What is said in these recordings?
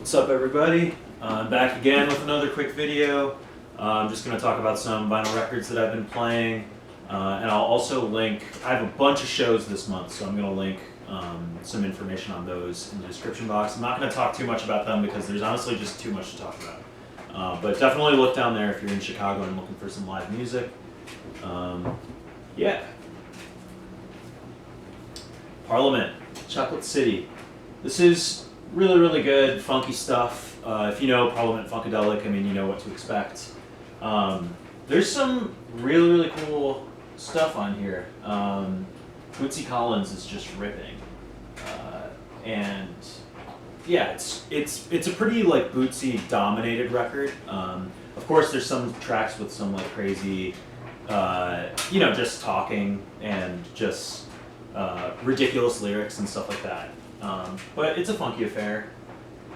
What's up, everybody? I'm back again with another quick video. I'm just going to talk about some vinyl records that I've been playing, and I'll also link, I have a bunch of shows this month, so I'm going to link some information on those in the description box. I'm not going to talk too much about them because there's honestly just too much to talk about. But definitely look down there if you're in Chicago and looking for some live music. Yeah. Parliament, Chocolate City. This is really, really good, funky stuff. If you know Parliament Funkadelic, I mean, you know what to expect. There's some really, really cool stuff on here. Bootsy Collins is just ripping. And yeah, it's a pretty like Bootsy dominated record. Of course, there's some tracks with some like crazy, just talking and just ridiculous lyrics and stuff like that. But it's a funky affair.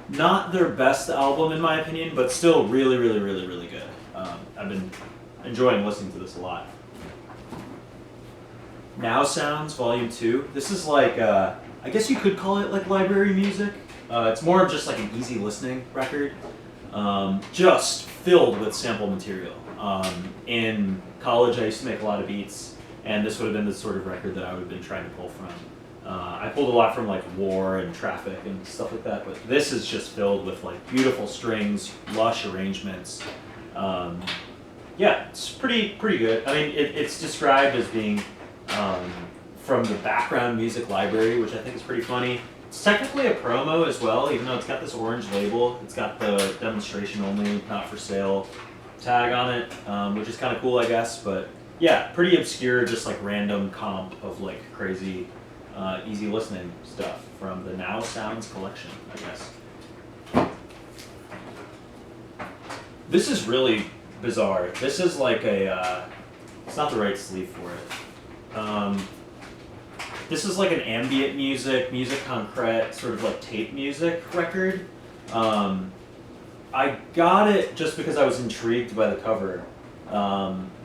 Not their best album in my opinion, but still really, really, really, really good. I've been enjoying listening to this a lot. Now Sounds Volume 2. This is like, I guess you could call it like library music. It's more of just like an easy listening record. Just filled with sample material. In college I used to make a lot of beats, and this would have been the sort of record that I would have been trying to pull from. I pulled a lot from like War and Traffic and stuff like that, but this is just filled with like beautiful strings, lush arrangements. Yeah, it's pretty good. I mean, it's described as being from the background music library, which I think is pretty funny. It's technically a promo as well, even though it's got this orange label. It's got the demonstration only, not for sale tag on it, which is kind of cool, I guess. But yeah, pretty obscure, just like random comp of like crazy, easy listening stuff from the Now Sounds collection, I guess. This is really bizarre. This is like a, it's not the right sleeve for it. This is like an ambient music concrete, sort of like tape music record. I got it just because I was intrigued by the cover.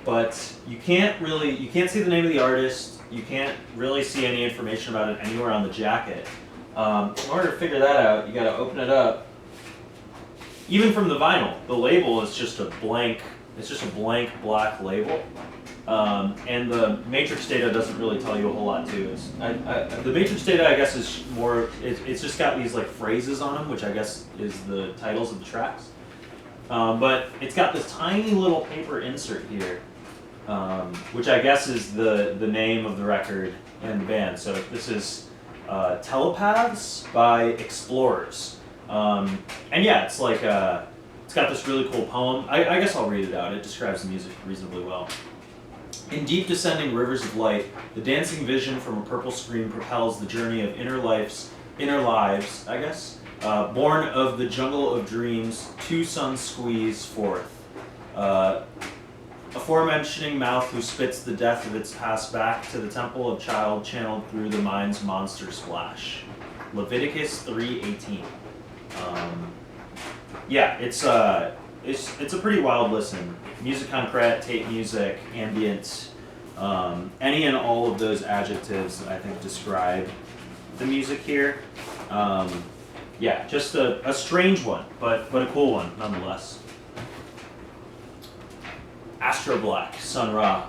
But you can't see the name of the artist. You can't really see any information about it anywhere on the jacket. In order to figure that out, you gotta open it up. Even from the vinyl, the label is just a blank, black label. And the matrix data doesn't really tell you a whole lot too. The matrix data, I guess, is more, it's just got these like phrases on them, which I guess is the titles of the tracks. But it's got this tiny little paper insert here, which I guess is the name of the record and the band. So this is Telepaths by Explorers. And yeah, it's like, it's got this really cool poem. I guess I'll read it out. It describes the music reasonably well. In deep descending rivers of light, the dancing vision from a purple screen propels the journey of inner lives, I guess. Born of the jungle of dreams, two suns squeeze forth. Aforementioning mouth who spits the death of its past back to the temple of child channeled through the mind's monster splash. Leviticus 3:18. Yeah, it's a pretty wild listen. Music concrete, tape music, ambient, any and all of those adjectives that I think describe the music here. Yeah, just a strange one, but a cool one nonetheless. Astro Black, Sun Ra.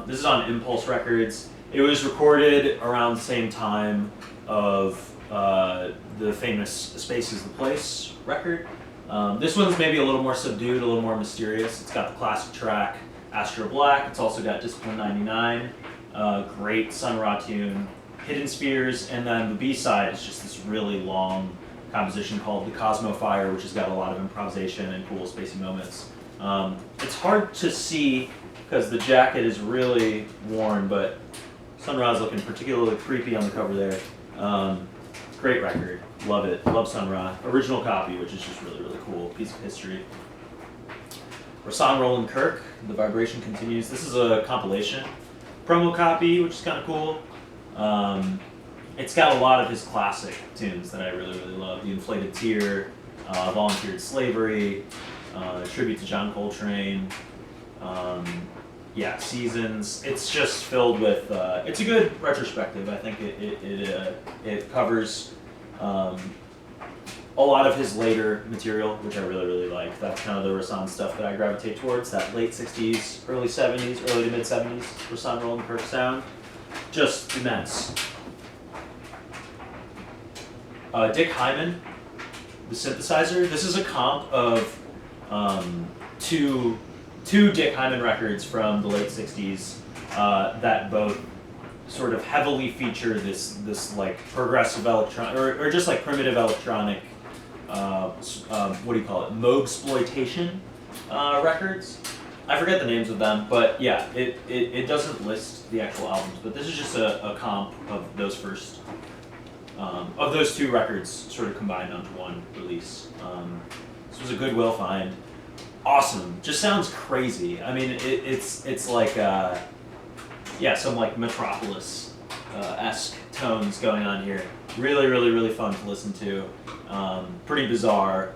This is on Impulse Records. It was recorded around the same time of the famous Space is the Place record. This one's maybe a little more subdued, a little more mysterious. It's got the classic track, Astro Black. It's also got Discipline 99, great Sun Ra tune, Hidden Spheres, and then the B-side is just this really long composition called The Cosmo Fire, which has got a lot of improvisation and cool spacey moments. It's hard to see because the jacket is really worn, but Sun Ra's looking particularly creepy on the cover there. Great record. Love it. Love Sun Ra. Original copy, which is just really, really cool. Piece of history. Rahsaan, Roland, Kirk. The Vibration Continues. This is a compilation. Promo copy, which is kind of cool. It's got a lot of his classic tunes that I really, really love. The Inflated Tear, Volunteered Slavery, Tribute to John Coltrane. Yeah, Seasons. It's just filled with, it's a good retrospective. I think it covers a lot of his later material, which I really, really like. That's kind of the Rahsaan stuff that I gravitate towards, that late 60s, early 70s, early to mid 70s Rahsaan Roland Kirk sound. Just immense. Dick Hyman, the synthesizer. This is a comp of two Dick Hyman records from the late 60s that both sort of heavily feature this like progressive electronic, or just like primitive electronic, what do you call it, Moog exploitation records. I forget the names of them, but yeah, it doesn't list the actual albums, but this is just a comp of those first, of those two records sort of combined onto one release. This was a Goodwill find. Awesome, just sounds crazy. I mean, it's like, yeah, some like Metropolis-esque tones going on here. Really, really, really fun to listen to. Pretty bizarre.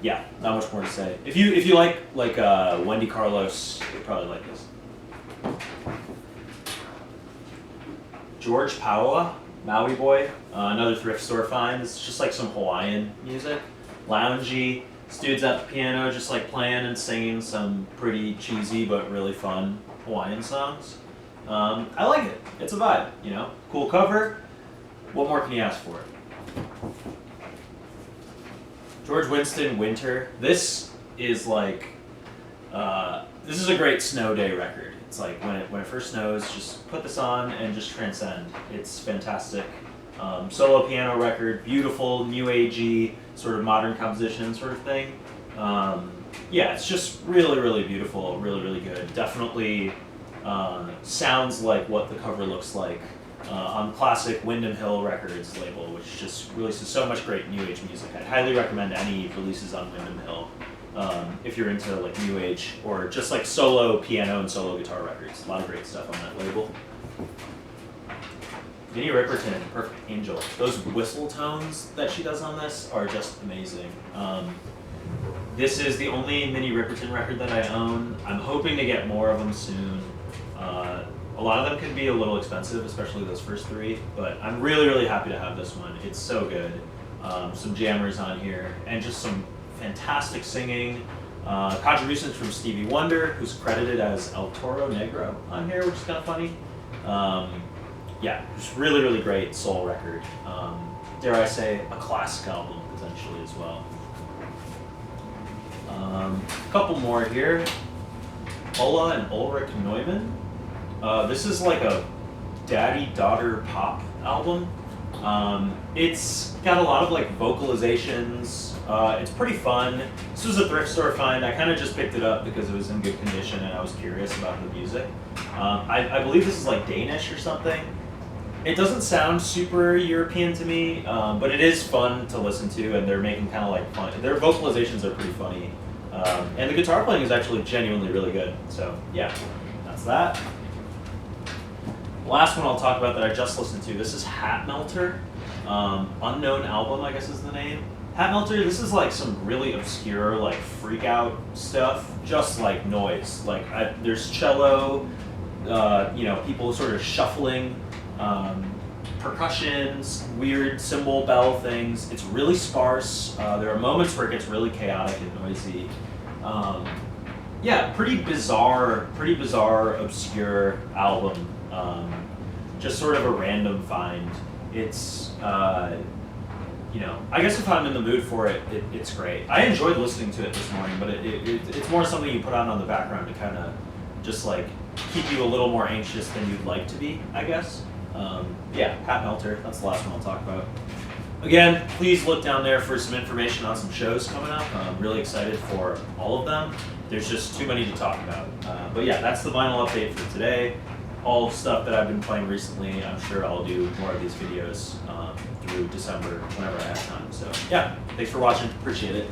Yeah, not much more to say. If you like Wendy Carlos, you'll probably like this. George Paoa, Maui boy, another thrift store find. It's just like some Hawaiian music, loungy. This dude's at the piano, just like playing and singing some pretty cheesy but really fun Hawaiian songs. I like it. It's a vibe, you know. Cool cover. What more can you ask for? George Winston, Winter. This is like, this is a great snow day record. It's like when it first snows, just put this on and just transcend. It's fantastic. Solo piano record, beautiful, new agey, sort of modern composition sort of thing. Yeah, it's just really, really beautiful, really, really good. Definitely sounds like what the cover looks like on classic Windham Hill Records label, which just releases so much great new age music. I'd highly recommend any releases on Windham Hill if you're into like new age or just like solo piano and solo guitar records. A lot of great stuff on that label. Minnie Riperton, Perfect Angel. Those whistle tones that she does on this are just amazing. This is the only Minnie Riperton record that I own. I'm hoping to get more of them soon. A lot of them can be a little expensive, especially those first three, but I'm really, really happy to have this one. It's so good. Some jammers on here, and just some fantastic singing. Contributions from Stevie Wonder, who's credited as El Toro Negro on here, which is kind of funny. Yeah, just really, really great soul record. Dare I say, a classic album, potentially, as well. A couple more here. Ulla and Ulrik Neumann. This is like a daddy-daughter pop album. It's got a lot of like vocalizations. It's pretty fun. This was a thrift store find. I kind of just picked it up because it was in good condition and I was curious about the music. I believe this is like Danish or something. It doesn't sound super European to me, but it is fun to listen to, and they're making kind of like fun. Their vocalizations are pretty funny. And the guitar playing is actually genuinely really good. So yeah, that's that. The last one I'll talk about that I just listened to, this is Hat Melter. Unknown Album, I guess is the name. Hat Melter, this is like some really obscure, like freak out stuff, just like noise. Like there's cello, you know, people sort of shuffling, percussions, weird cymbal bell things. It's really sparse. There are moments where it gets really chaotic and noisy. Yeah, pretty bizarre, obscure album. Just sort of a random find. It's, you know, I guess if I'm in the mood for it, it's great. I enjoyed listening to it this morning, but it's more something you put on the background to kind of just like keep you a little more anxious than you'd like to be, I guess. Yeah, Hat Melter, that's the last one I'll talk about. Again, please look down there for some information on some shows coming up. I'm really excited for all of them. There's just too many to talk about. But yeah, that's the vinyl update for today. All stuff that I've been playing recently. I'm sure I'll do more of these videos through December whenever I have time. So yeah, thanks for watching. Appreciate it.